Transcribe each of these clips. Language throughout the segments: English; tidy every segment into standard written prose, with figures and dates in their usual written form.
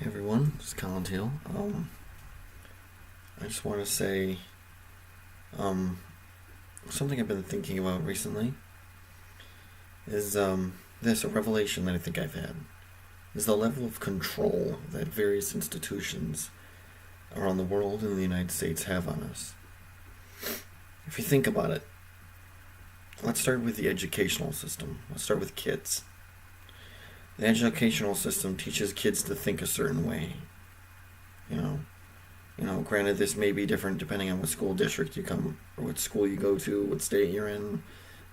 everyone, it's Colin Teal. I just want to say um, something I've been thinking about recently is this a revelation that I think I've had is the level of control that various institutions around the world and the United States have on us. If you think about it, let's start with the educational system. Let's start with kids. The educational system teaches kids to think a certain way. You know, Granted, this may be different depending on what school district you come, or what school you go to, what state you're in,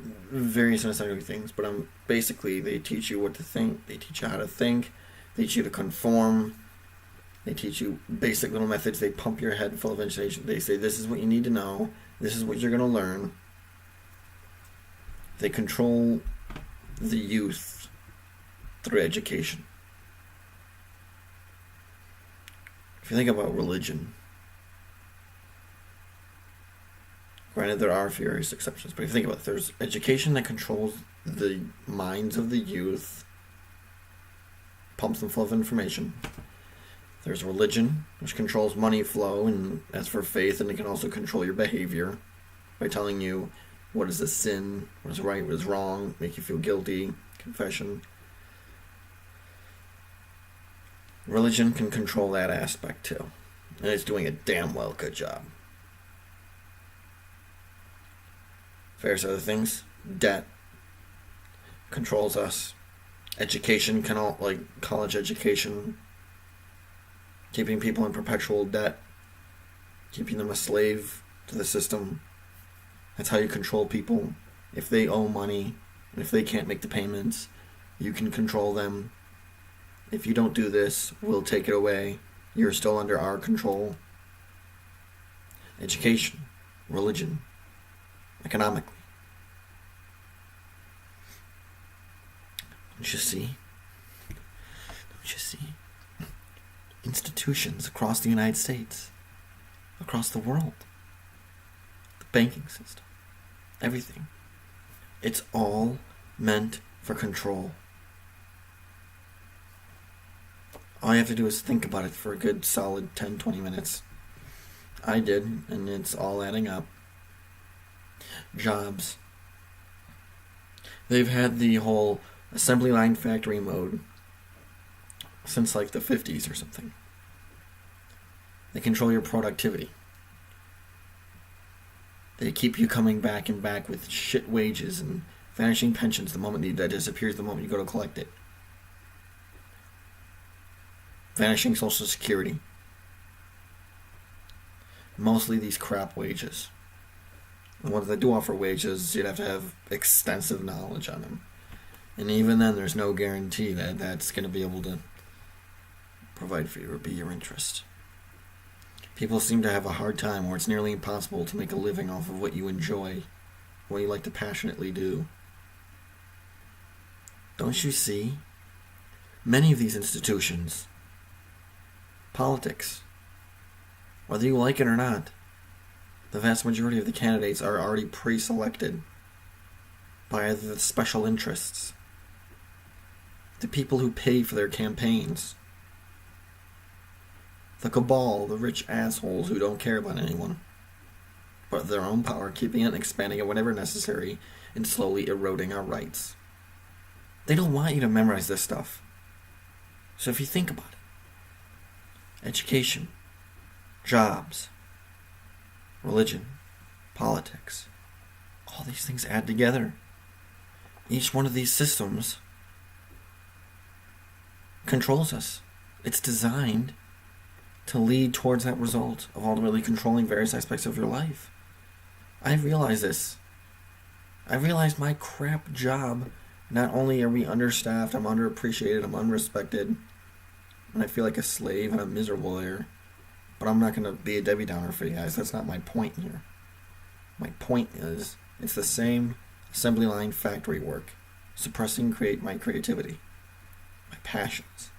various necessary things. But basically, they teach you what to think. They teach you how to think. They teach you to conform. They teach you basic little methods. They pump your head full of information. They say, this is what you need to know. This is what you're going to learn. They control the youth through education. If you think about religion, granted there are various exceptions, but if you think about it, there's education that controls the minds of the youth, pumps them full of information. There's religion, which controls money flow, and as for faith, and it can also control your behavior by telling you what is a sin, what is right, what is wrong, make you feel guilty, confession. Religion can control that aspect too, and it's doing a damn well good job. Various other things, debt controls us. Education can all, like college education, keeping people in perpetual debt, keeping them a slave to the system. That's how you control people. If they owe money, if they can't make the payments, you can control them. If you don't do this, we'll take it away. You're still under our control. Education, religion, economically. Don't you see? Don't you see? Institutions across the United States, across the world, the banking system, everything. It's all meant for control. All you have to do is think about it for a good solid 10-20 minutes. I did, and it's all adding up. Jobs. They've had the whole assembly line factory mode since like the 50s or something. They control your productivity. They keep you coming back and back with shit wages and vanishing pensions the moment that disappears the moment you go to collect it. Vanishing Social Security. Mostly these crap wages. And what they do offer wages, you'd have to have extensive knowledge on them. And even then, there's no guarantee that that's going to be able to provide for you or be your interest. People seem to have a hard time, or it's nearly impossible to make a living off of what you enjoy, what you like to passionately do. Don't you see? Many of these institutions, politics, whether you like it or not, the vast majority of the candidates are already pre-selected by either the special interests, the people who pay for their campaigns, the cabal, the rich assholes who don't care about anyone but their own power, keeping it and expanding it whenever necessary, and slowly eroding our rights. They don't want you to memorize this stuff. So if you think about it, education, jobs, religion, politics, all these things add together. Each one of these systems controls us. It's designed to lead towards that result of ultimately controlling various aspects of your life. I realize this. I realize my crap job, not only are we understaffed, I'm underappreciated, I'm unrespected, and I feel like a slave and I'm miserable there, but I'm not going to be a Debbie Downer for you guys. That's not my point here. My point is, it's the same assembly line factory work, suppressing my creativity, my passions.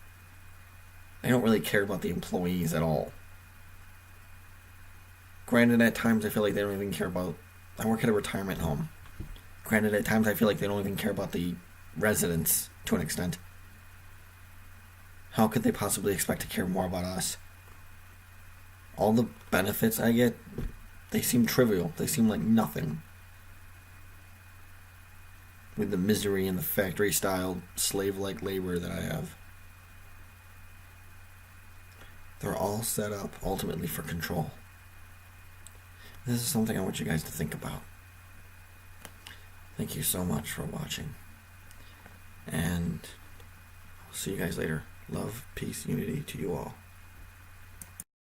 I don't really care about the employees at all. Granted, at times I feel like they don't even care about... I work at a retirement home. Granted, at times I feel like they don't even care about the residents to an extent. How could they possibly expect to care more about us? All the benefits I get, they seem trivial. They seem like nothing. With the misery and the factory-style, slave-like labor that I have. They're all set up, ultimately, for control. This is something I want you guys to think about. Thank you so much for watching. And I'll see you guys later. Love, peace, unity to you all.